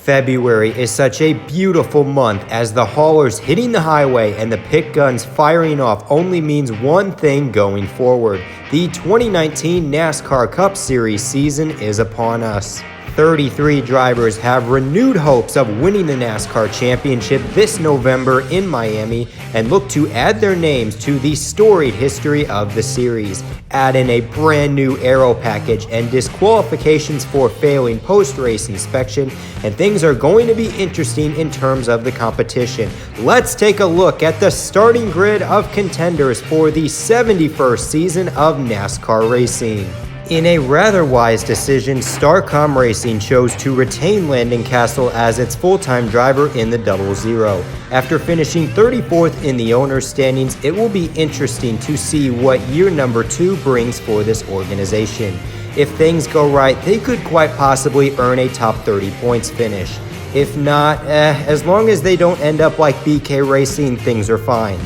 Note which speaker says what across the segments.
Speaker 1: February is such a beautiful month as the haulers hitting the highway and the pit guns firing off only means one thing going forward. The 2019 NASCAR Cup Series season is upon us. 33 drivers have renewed hopes of winning the NASCAR Championship this November in Miami and look to add their names to the storied history of the series. Add in a brand new aero package and disqualifications for failing post-race inspection, and things are going to be interesting in terms of the competition. Let's take a look at the starting grid of contenders for the 71st season of NASCAR Racing. In a rather wise decision, Starcom Racing chose to retain Landon Cassill as its full-time driver in the 00. After finishing 34th in the owner's standings, it will be interesting to see what year number 2 brings for this organization. If things go right, they could quite possibly earn a top 30 points finish. If not, as long as they don't end up like BK Racing, things are fine.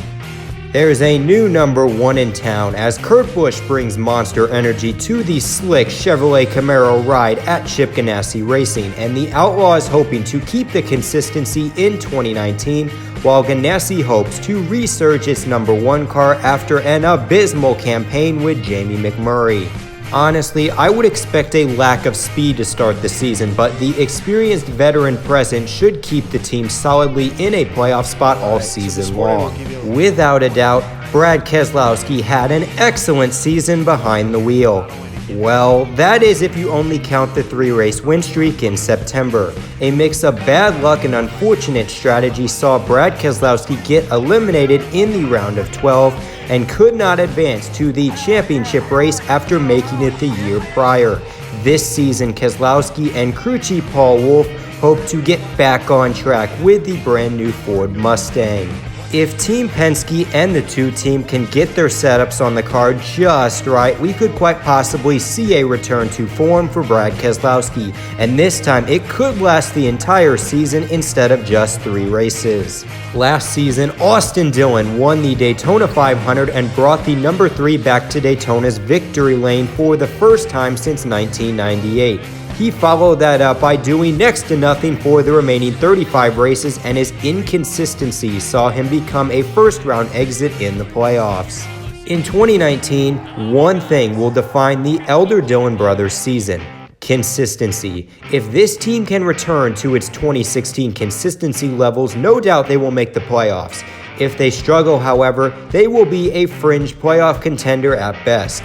Speaker 1: There's a new number 1 in town as Kurt Busch brings Monster Energy to the slick Chevrolet Camaro ride at Chip Ganassi Racing, and the Outlaw is hoping to keep the consistency in 2019, while Ganassi hopes to resurge its number 1 car after an abysmal campaign with Jamie McMurray. Honestly, I would expect a lack of speed to start the season, but the experienced veteran present should keep the team solidly in a playoff spot all season long. Without a doubt, Brad Keselowski had an excellent season behind the wheel. Well, that is if you only count the 3-race win streak in September. A mix of bad luck and unfortunate strategy saw Brad Keselowski get eliminated in the round of 12 and could not advance to the championship race after making it the year prior. This season, Keselowski and crew chief Paul Wolfe hope to get back on track with the brand new Ford Mustang. If Team Penske and the 2 team can get their setups on the car just right, we could quite possibly see a return to form for Brad Keselowski, and this time it could last the entire season instead of just 3 races. Last season, Austin Dillon won the Daytona 500 and brought the number 3 back to Daytona's victory lane for the first time since 1998. He followed that up by doing next to nothing for the remaining 35 races, and his inconsistency saw him become a first-round exit in the playoffs. In 2019, one thing will define the elder Dillon brothers' season: consistency. If this team can return to its 2016 consistency levels, no doubt they will make the playoffs. If they struggle, however, they will be a fringe playoff contender at best.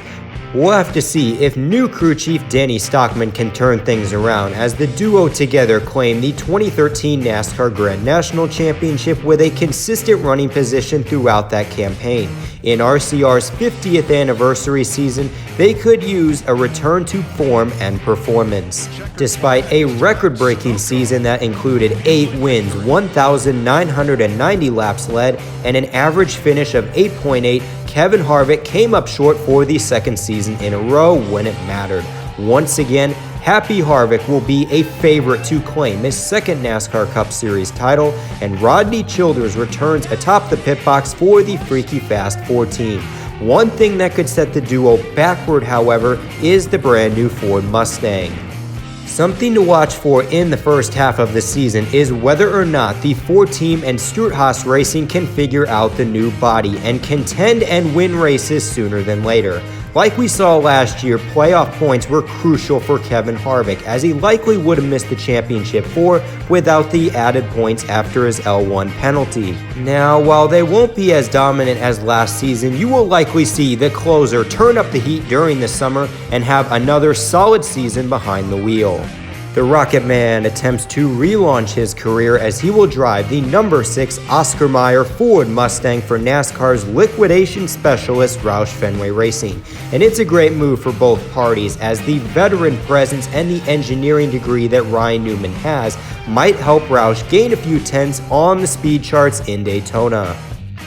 Speaker 1: We'll have to see if new crew chief Danny Stockman can turn things around, as the duo together claimed the 2013 NASCAR Grand National Championship with a consistent running position throughout that campaign. In RCR's 50th anniversary season, they could use a return to form and performance. Despite a record-breaking season that included 8 wins, 1,990 laps led, and an average finish of 8.8, Kevin Harvick came up short for the second season in a row when it mattered. Once again, Happy Harvick will be a favorite to claim his second NASCAR Cup Series title, and Rodney Childers returns atop the pit box for the Freaky Fast 14. One thing that could set the duo backward, however, is the brand new Ford Mustang. Something to watch for in the first half of the season is whether or not the Ford team and Stewart-Haas Racing can figure out the new body and contend and win races sooner than later. Like we saw last year, playoff points were crucial for Kevin Harvick, as he likely would have missed the championship without the added points after his L1 penalty. Now, while they won't be as dominant as last season, you will likely see the closer turn up the heat during the summer and have another solid season behind the wheel. The Rocket Man attempts to relaunch his career as he will drive the number 6 Oscar Mayer Ford Mustang for NASCAR's liquidation specialist Roush Fenway Racing. And it's a great move for both parties, as the veteran presence and the engineering degree that Ryan Newman has might help Roush gain a few tenths on the speed charts in Daytona.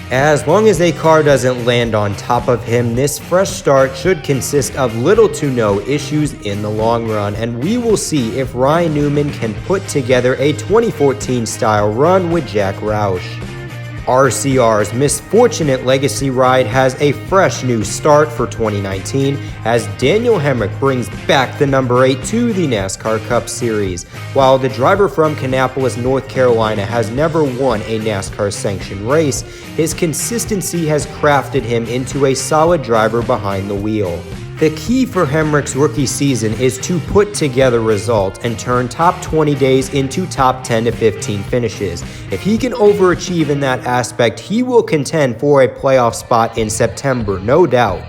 Speaker 1: As long as a car doesn't land on top of him, this fresh start should consist of little to no issues in the long run, and we will see if Ryan Newman can put together a 2014 style run with Jack Roush. RCR's misfortunate legacy ride has a fresh new start for 2019 as Daniel Hamrick brings back the number 8 to the NASCAR Cup Series. While the driver from Kannapolis, North Carolina has never won a NASCAR sanctioned race, his consistency has crafted him into a solid driver behind the wheel. The key for Hamrick's rookie season is to put together results and turn top 20 days into top 10 to 15 finishes. If he can overachieve in that aspect, he will contend for a playoff spot in September, no doubt.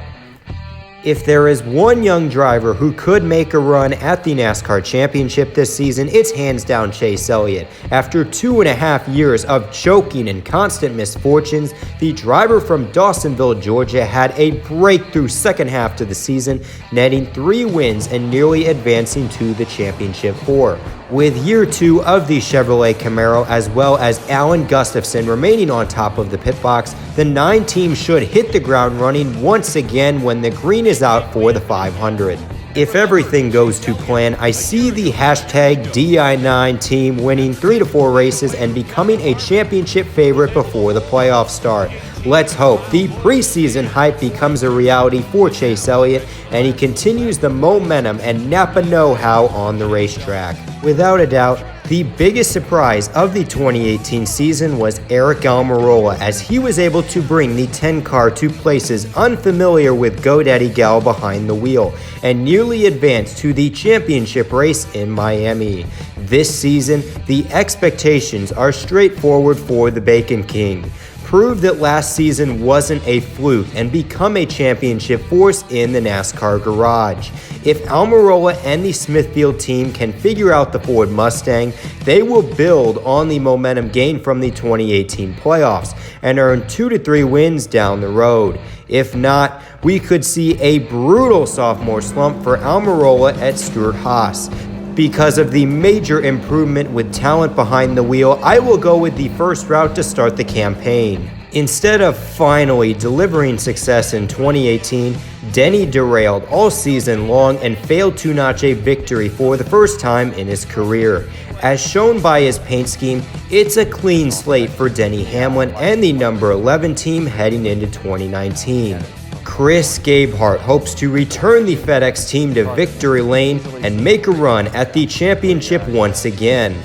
Speaker 1: If there is one young driver who could make a run at the NASCAR Championship this season, it's hands down Chase Elliott. After 2.5 years of choking and constant misfortunes, the driver from Dawsonville, Georgia had a breakthrough second half to the season, netting 3 wins and nearly advancing to the championship 4. With year 2 of the Chevrolet Camaro as well as Alan Gustafson remaining on top of the pit box, the 9 team should hit the ground running once again when the green is out for the 500. If everything goes to plan, I see the hashtag DI9 team winning 3 to 4 races and becoming a championship favorite before the playoffs start. Let's hope the preseason hype becomes a reality for Chase Elliott and he continues the momentum and Napa know-how on the racetrack. Without a doubt, the biggest surprise of the 2018 season was Aric Almirola as he was able to bring the 10 car to places unfamiliar with GoDaddy gal behind the wheel and nearly advanced to the championship race in Miami. This season, the expectations are straightforward for the Bacon King. Prove that last season wasn't a fluke and become a championship force in the NASCAR garage. If Almirola and the Smithfield team can figure out the Ford Mustang, they will build on the momentum gained from the 2018 playoffs and earn 2 to 3 wins down the road. If not, we could see a brutal sophomore slump for Almirola at Stewart-Haas. Because of the major improvement with talent behind the wheel, I will go with the first route to start the campaign. Instead of finally delivering success in 2018, Denny derailed all season long and failed to notch a victory for the first time in his career. As shown by his paint scheme, it's a clean slate for Denny Hamlin and the number 11 team heading into 2019. Chris Gabehart hopes to return the FedEx team to victory lane and make a run at the championship once again.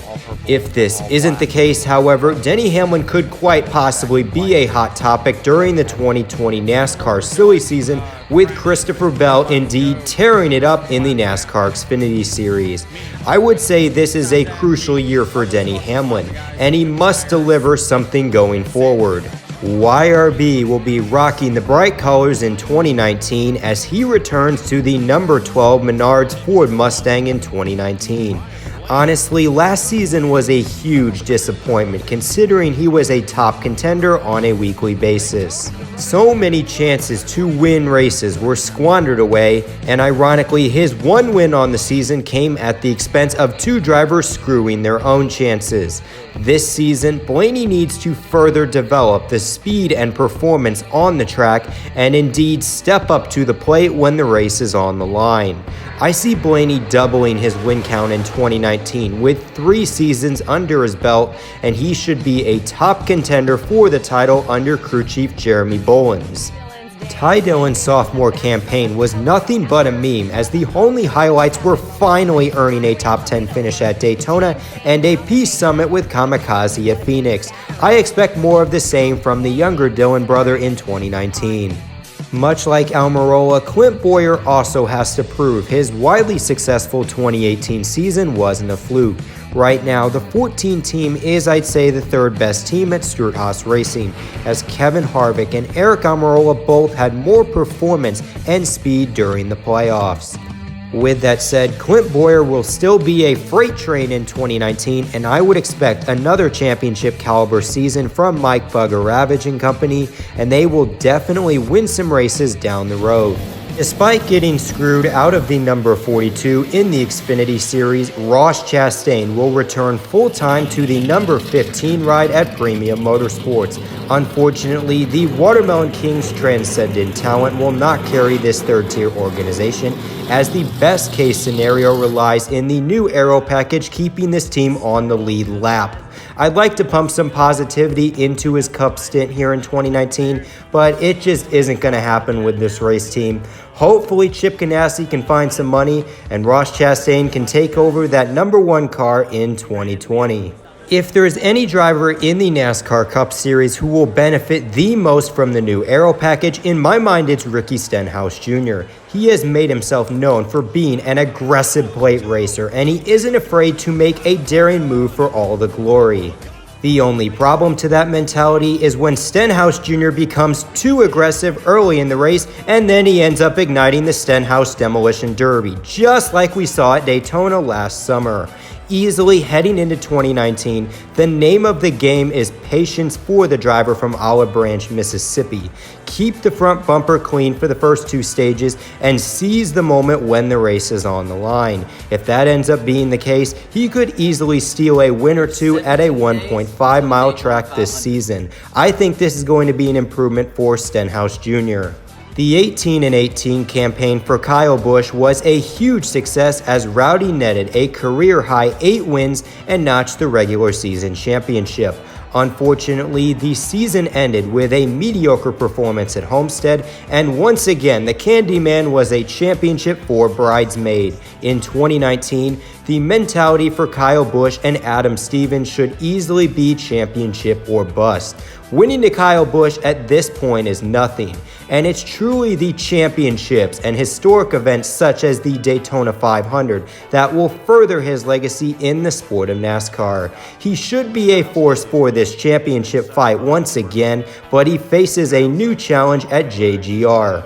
Speaker 1: If this isn't the case, however, Denny Hamlin could quite possibly be a hot topic during the 2020 NASCAR silly season, with Christopher Bell indeed tearing it up in the NASCAR Xfinity Series. I would say this is a crucial year for Denny Hamlin, and he must deliver something going forward. YRB will be rocking the bright colors in 2019 as he returns to the number 12 Menards Ford Mustang in 2019. Honestly, last season was a huge disappointment considering he was a top contender on a weekly basis. So many chances to win races were squandered away, and ironically, his one win on the season came at the expense of 2 drivers screwing their own chances. This season, Blaney needs to further develop the speed and performance on the track and indeed step up to the plate when the race is on the line. I see Blaney doubling his win count in 2019 with 3 seasons under his belt, and he should be a top contender for the title under crew chief Jeremy Bolins. Ty Dillon's sophomore campaign was nothing but a meme as the only highlights were finally earning a top 10 finish at Daytona and a peace summit with Kamikaze at Phoenix. I expect more of the same from the younger Dillon brother in 2019. Much like Almirola, Clint Bowyer also has to prove his widely successful 2018 season wasn't a fluke. Right now, the 14 team is, I'd say, the 3rd best team at Stewart-Haas Racing, as Kevin Harvick and Aric Almirola both had more performance and speed during the playoffs. With that said, Clint Bowyer will still be a freight train in 2019, and I would expect another championship caliber season from Mike Bugger Ravage and company, and they will definitely win some races down the road. Despite getting screwed out of the number 42 in the Xfinity Series, Ross Chastain will return full-time to the number 15 ride at Premium Motorsports. Unfortunately, the Watermelon King's transcendent talent will not carry this third-tier organization, as the best-case scenario relies in the new aero package keeping this team on the lead lap. I'd like to pump some positivity into his Cup stint here in 2019, but it just isn't going to happen with this race team. Hopefully Chip Ganassi can find some money and Ross Chastain can take over that #1 car in 2020. If there's any driver in the NASCAR Cup Series who will benefit the most from the new aero package, in my mind it's Ricky Stenhouse Jr. He has made himself known for being an aggressive plate racer, and he isn't afraid to make a daring move for all the glory. The only problem to that mentality is when Stenhouse Jr. becomes too aggressive early in the race, and then he ends up igniting the Stenhouse Demolition Derby, just like we saw at Daytona last summer. Easily heading into 2019, the name of the game is patience for the driver from Olive Branch, Mississippi. Keep the front bumper clean for the first 2 stages and seize the moment when the race is on the line. If that ends up being the case, he could easily steal a win or 2 at a 1.5-mile track this season. I think this is going to be an improvement for Stenhouse Jr. The 18-18 campaign for Kyle Busch was a huge success as Rowdy netted a career-high 8 wins and notched the regular season championship. Unfortunately, the season ended with a mediocre performance at Homestead, and once again, the Candyman was a championship for bridesmaid. In 2019, the mentality for Kyle Busch and Adam Stevens should easily be championship or bust. Winning to Kyle Busch at this point is nothing, and it's truly the championships and historic events such as the Daytona 500 that will further his legacy in the sport of NASCAR. He should be a force for this championship fight once again, but he faces a new challenge at JGR.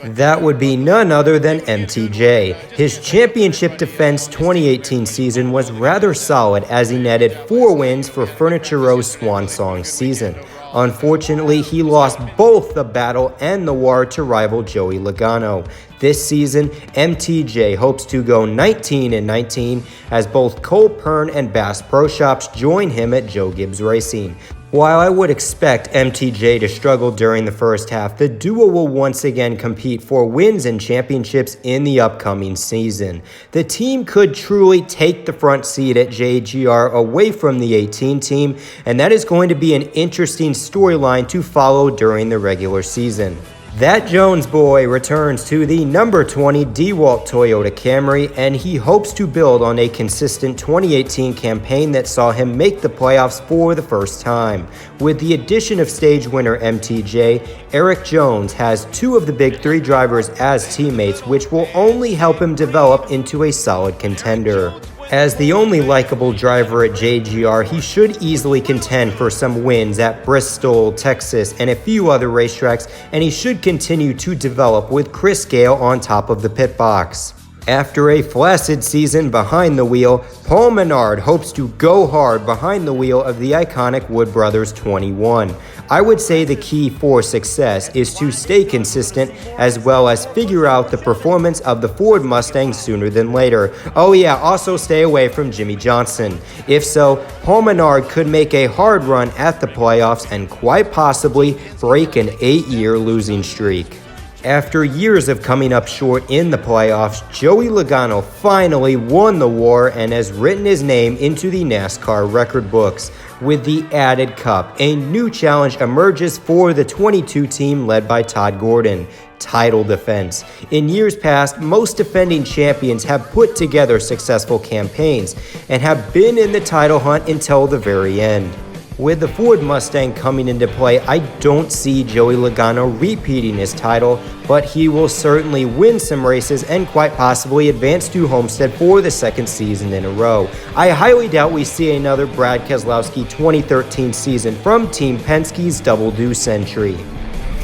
Speaker 1: That would be none other than MTJ. His championship defense 2018 season was rather solid as he netted 4 wins for Furniture Row's swan song season. Unfortunately, he lost both the battle and the war to rival Joey Logano. This season, MTJ hopes to go 19-19 as both Cole Pearn and Bass Pro Shops join him at Joe Gibbs Racing. While I would expect MTJ to struggle during the first half, the duo will once again compete for wins and championships in the upcoming season. The team could truly take the front seat at JGR away from the 18 team, and that is going to be an interesting storyline to follow during the regular season. That Jones boy returns to the number 20 DeWalt Toyota Camry, and he hopes to build on a consistent 2018 campaign that saw him make the playoffs for the first time. With the addition of stage winner MTJ, Erik Jones has 2 of the big 3 drivers as teammates, which will only help him develop into a solid contender. As the only likable driver at JGR, he should easily contend for some wins at Bristol, Texas, and a few other racetracks, and he should continue to develop with Chris Gale on top of the pit box. After a flaccid season behind the wheel, Paul Menard hopes to go hard behind the wheel of the iconic Wood Brothers 21. I would say the key for success is to stay consistent as well as figure out the performance of the Ford Mustang sooner than later. Oh yeah, also stay away from Jimmie Johnson. If so, Paul Menard could make a hard run at the playoffs and quite possibly break an 8-year losing streak. After years of coming up short in the playoffs, Joey Logano finally won the war and has written his name into the NASCAR record books. With the added cup, a new challenge emerges for the 22 team led by Todd Gordon: title defense. In years past, most defending champions have put together successful campaigns and have been in the title hunt until the very end. With the Ford Mustang coming into play, I don't see Joey Logano repeating his title, but he will certainly win some races and quite possibly advance to Homestead for the 2nd season in a row. I highly doubt we see another Brad Keselowski 2013 season from Team Penske's Double Do Century.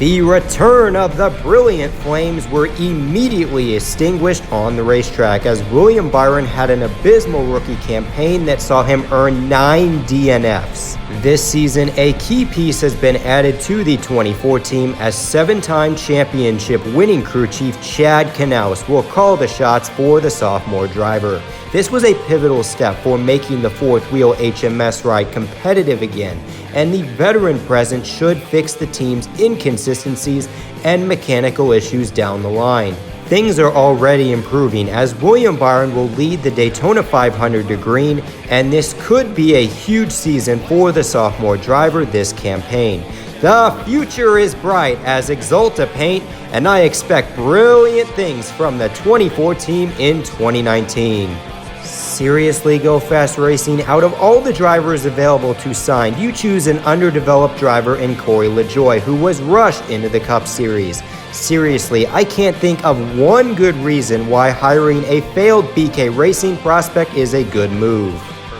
Speaker 1: The return of the brilliant Flames were immediately extinguished on the racetrack as William Byron had an abysmal rookie campaign that saw him earn 9 DNFs. This season, a key piece has been added to the 24 team as 7-time championship winning crew chief Chad Knaus will call the shots for the sophomore driver. This was a pivotal step for making the fourth-wheel HMS ride competitive again, and the veteran presence should fix the team's inconsistencies and mechanical issues down the line. Things are already improving as William Byron will lead the Daytona 500 to green, and this could be a huge season for the sophomore driver this campaign. The future is bright as Exalta paint, and I expect brilliant things from the 24 team in 2019. Seriously, Go Fast Racing, out of all the drivers available to sign, you choose an underdeveloped driver in Corey LaJoie, who was rushed into the Cup Series. Seriously, I can't think of one good reason why hiring a failed BK Racing prospect is a good move.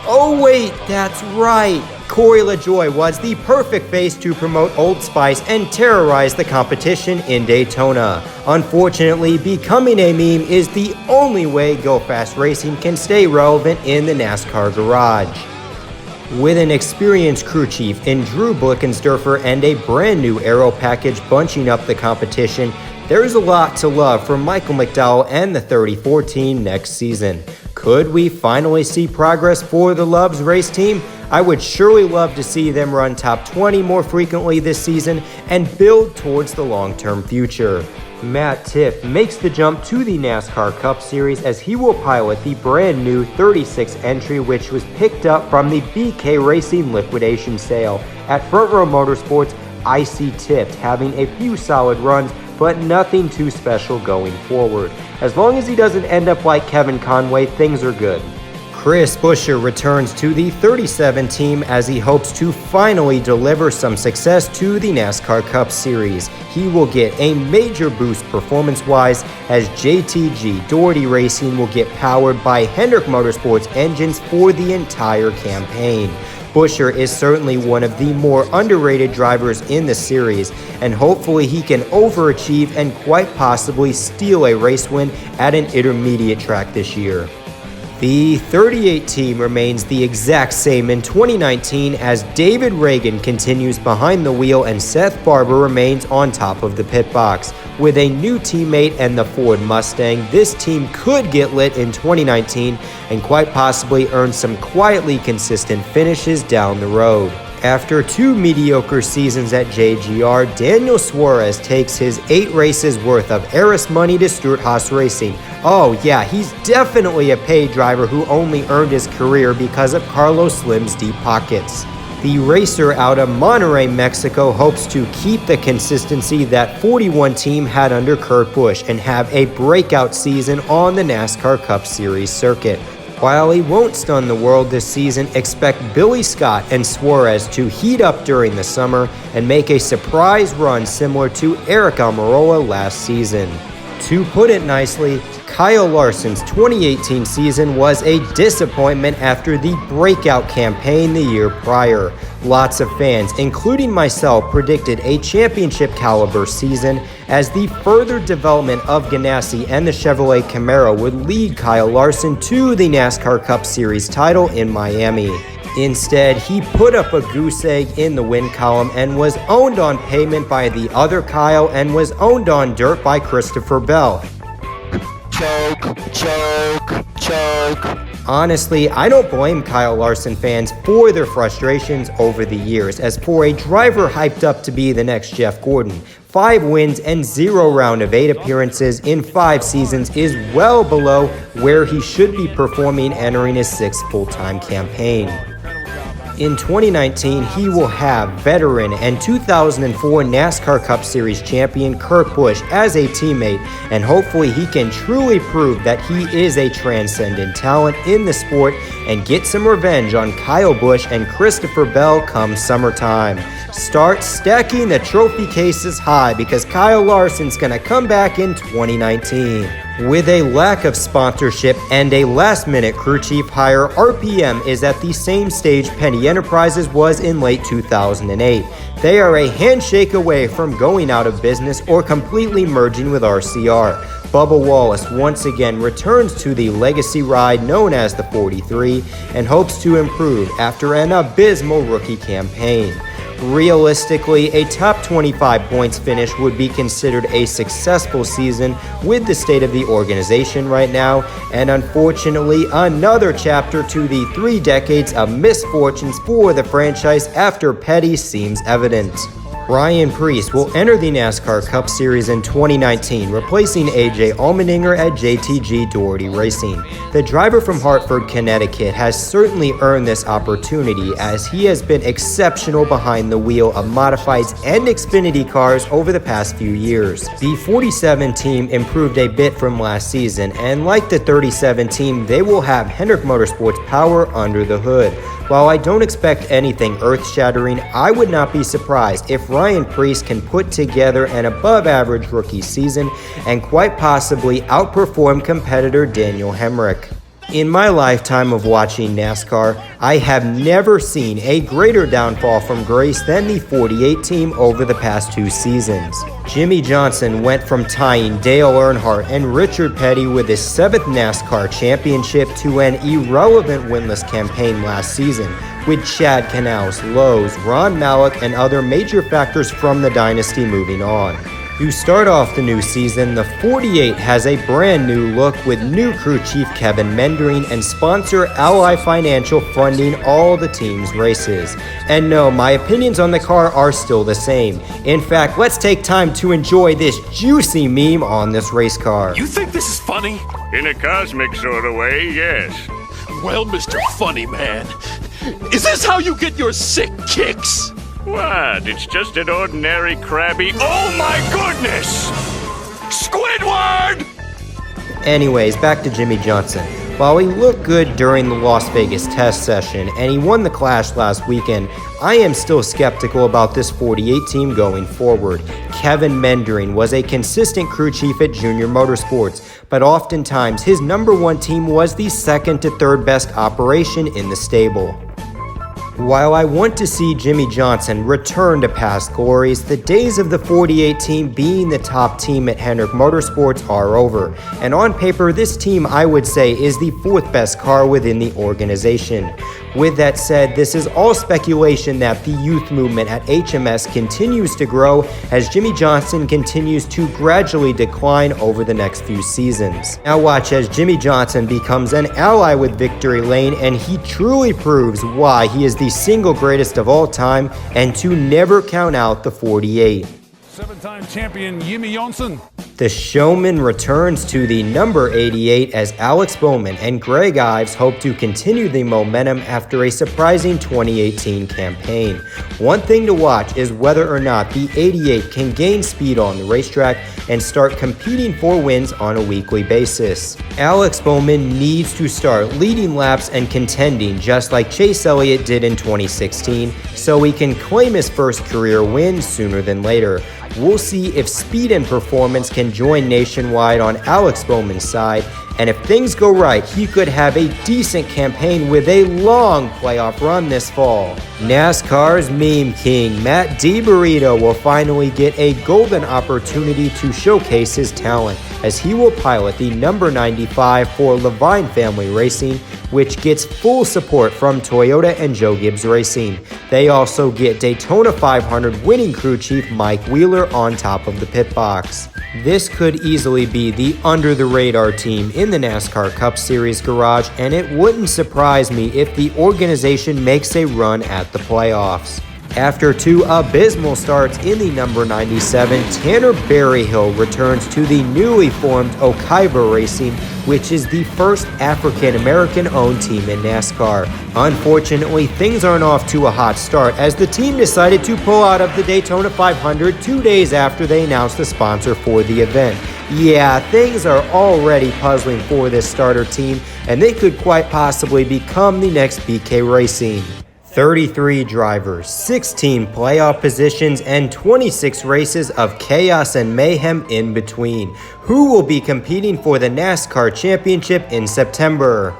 Speaker 1: Oh wait, that's right! Corey LaJoie was the perfect face to promote Old Spice and terrorize the competition in Daytona. Unfortunately, becoming a meme is the only way Go Fast Racing can stay relevant in the NASCAR garage. With an experienced crew chief in Drew Blickensderfer and a brand new aero package bunching up the competition, there's a lot to love from Michael McDowell and the 34 team next season. Could we finally see progress for the Loves race team? I would surely love to see them run top 20 more frequently this season and build towards the long-term future. Matt Tifft makes the jump to the NASCAR Cup Series as he will pilot the brand new 36 entry, which was picked up from the BK Racing liquidation sale. At Front Row Motorsports, I see Tifft having a few solid runs, but nothing too special going forward. As long as he doesn't end up like Kevin Conway, things are good. Chris Buescher returns to the 37 team as he hopes to finally deliver some success to the NASCAR Cup Series. He will get a major boost performance-wise as JTG Doherty Racing will get powered by Hendrick Motorsports engines for the entire campaign. Buescher is certainly one of the more underrated drivers in the series, and hopefully he can overachieve and quite possibly steal a race win at an intermediate track this year. The 38 team remains the exact same in 2019 as David Reagan continues behind the wheel and Seth Barber remains on top of the pit box. With a new teammate and the Ford Mustang, this team could get lit in 2019 and quite possibly earn some quietly consistent finishes down the road. After 2 mediocre seasons at JGR, Daniel Suarez takes his 8 races worth of heiress money to Stewart-Haas Racing. Oh yeah, he's definitely a paid driver who only earned his career because of Carlos Slim's deep pockets. The racer out of Monterrey, Mexico hopes to keep the consistency that 41 team had under Kurt Busch and have a breakout season on the NASCAR Cup Series circuit. While he won't stun the world this season, expect Billy Scott and Suarez to heat up during the summer and make a surprise run similar to Aric Almirola last season. To put it nicely, Kyle Larson's 2018 season was a disappointment after the breakout campaign the year prior. Lots of fans, including myself, predicted a championship caliber season as the further development of Ganassi and the Chevrolet Camaro would lead Kyle Larson to the NASCAR Cup Series title in Miami. Instead, he put up a goose egg in the win column and was owned on pavement by the other Kyle and was owned on dirt by Christopher Bell. Choke. Honestly, I don't blame Kyle Larson fans for their frustrations over the years, as for a driver hyped up to be the next Jeff Gordon, 5 wins and 0 round of 8 appearances in 5 seasons is well below where he should be performing entering his 6th full-time campaign. In 2019, he will have veteran and 2004 NASCAR Cup Series champion Kurt Busch as a teammate, and hopefully he can truly prove that he is a transcendent talent in the sport and get some revenge on Kyle Busch and Christopher Bell come summertime. Start stacking the trophy cases high because Kyle Larson's gonna come back in 2019. With a lack of sponsorship and a last-minute crew chief hire, RPM is at the same stage Penny Enterprises was in late 2008. They are a handshake away from going out of business or completely merging with RCR. Bubba Wallace once again returns to the legacy ride known as the 43 and hopes to improve after an abysmal rookie campaign. Realistically, a top 25 points finish would be considered a successful season with the state of the organization right now, and unfortunately, another chapter to the 3 decades of misfortunes for the franchise after Petty seems evident. Ryan Preece will enter the NASCAR Cup Series in 2019, replacing AJ Allmendinger at JTG Doherty Racing. The driver from Hartford, Connecticut has certainly earned this opportunity as he has been exceptional behind the wheel of modifieds and Xfinity cars over the past few years. The 47 team improved a bit from last season, and like the 37 team, they will have Hendrick Motorsports power under the hood. While I don't expect anything earth-shattering, I would not be surprised if Ryan Preece can put together an above-average rookie season and quite possibly outperform competitor Daniel Hamrick. In my lifetime of watching NASCAR, I have never seen a greater downfall from grace than the 48 team over the past 2 seasons. Jimmie Johnson went from tying Dale Earnhardt and Richard Petty with his 7th NASCAR championship to an irrelevant winless campaign last season, with Chad Knaus, Lowe's, Ron Malek, and other major factors from the dynasty moving on. To start off the new season, the 48 has a brand new look with new crew chief Kevin Meendering and sponsor Ally Financial funding all the team's races. And no, my opinions on the car are still the same. In fact, let's take time to enjoy this juicy meme on this race car.
Speaker 2: You think this is funny?
Speaker 3: In a cosmic sort of way, yes.
Speaker 2: Well, Mr. Funny Man, is this how you get your sick kicks?
Speaker 3: What? It's just an ordinary crabby. Oh my goodness! Squidward!
Speaker 1: Anyways, back to Jimmie Johnson. While he looked good during the Las Vegas test session and he won the Clash last weekend, I am still skeptical about this 48 team going forward. Kevin Meendering was a consistent crew chief at Junior Motorsports, but oftentimes his number 1 team was the 2nd to 3rd best operation in the stable. While I want to see Jimmie Johnson return to past glories, the days of the 48 team being the top team at Hendrick Motorsports are over. And on paper, this team I would say is the 4th best car within the organization. With that said, this is all speculation that the youth movement at HMS continues to grow as Jimmie Johnson continues to gradually decline over the next few seasons. Now watch as Jimmie Johnson becomes an ally with Victory Lane and he truly proves why he is the single greatest of all time and to never count out the 48.
Speaker 4: 7-time champion Jimmie Johnson.
Speaker 1: The showman returns to the number 88 as Alex Bowman and Greg Ives hope to continue the momentum after a surprising 2018 campaign. One thing to watch is whether or not the 88 can gain speed on the racetrack and start competing for wins on a weekly basis. Alex Bowman needs to start leading laps and contending just like Chase Elliott did in 2016 so he can claim his first career win sooner than later. We'll see if speed and performance can join nationwide on Alex Bowman's side, and if things go right, he could have a decent campaign with a long playoff run this fall. NASCAR's meme king, Matt DiBurrito, will finally get a golden opportunity to showcase his talent as he will pilot the number 95 for Levine Family Racing, which gets full support from Toyota and Joe Gibbs Racing. They also get Daytona 500 winning crew chief Mike Wheeler on top of the pit box. This could easily be the under-the-radar team in the NASCAR Cup Series garage, and it wouldn't surprise me if the organization makes a run at the playoffs. After 2 abysmal starts in the number 97, Tanner Berryhill returns to the newly formed Okaiba Racing, which is the first African-American owned team in NASCAR. Unfortunately, things aren't off to a hot start as the team decided to pull out of the Daytona 500 2 days after they announced the sponsor for the event. Yeah, things are already puzzling for this starter team, and they could quite possibly become the next BK Racing. 33 drivers, 16 playoff positions, and 26 races of chaos and mayhem in between. Who will be competing for the NASCAR Championship in September?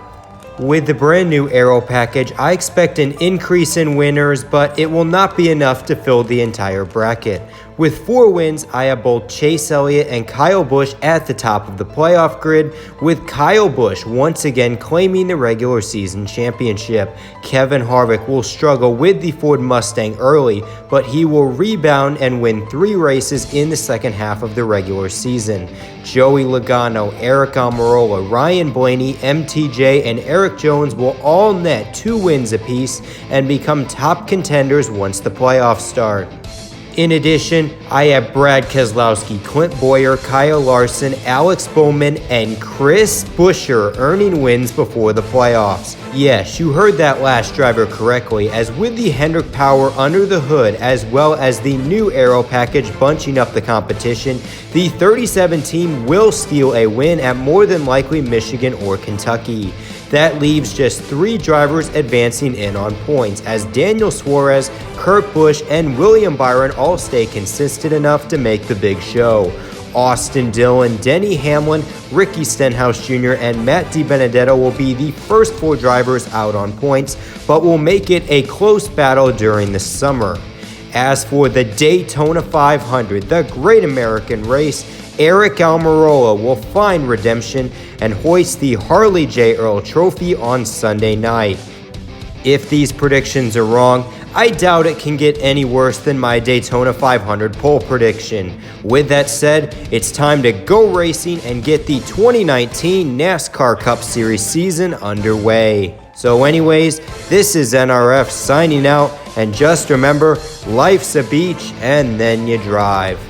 Speaker 1: With the brand new aero package, I expect an increase in winners, but it will not be enough to fill the entire bracket. With 4 wins, I have both Chase Elliott and Kyle Busch at the top of the playoff grid, with Kyle Busch once again claiming the regular season championship. Kevin Harvick will struggle with the Ford Mustang early, but he will rebound and win 3 races in the second half of the regular season. Joey Logano, Aric Almirola, Ryan Blaney, MTJ, and Erik Jones will all net 2 wins apiece and become top contenders once the playoffs start. In addition, I have Brad Keselowski, Clint Bowyer, Kyle Larson, Alex Bowman, and Chris Buescher earning wins before the playoffs. Yes, you heard that last driver correctly, as with the Hendrick power under the hood as well as the new aero package bunching up the competition, the 37 team will steal a win at more than likely Michigan or Kentucky. That leaves just 3 drivers advancing in on points, as Daniel Suarez, Kurt Busch, and William Byron all stay consistent enough to make the big show. Austin Dillon, Denny Hamlin, Ricky Stenhouse Jr., and Matt DiBenedetto will be the first 4 drivers out on points, but will make it a close battle during the summer. As for the Daytona 500, the Great American Race, Aric Almirola will find redemption and hoist the Harley J. Earl Trophy on Sunday night. If these predictions are wrong, I doubt it can get any worse than my Daytona 500 pole prediction. With that said, it's time to go racing and get the 2019 NASCAR Cup Series season underway. So anyways, this is NRF signing out, and just remember, life's a beach and then you drive.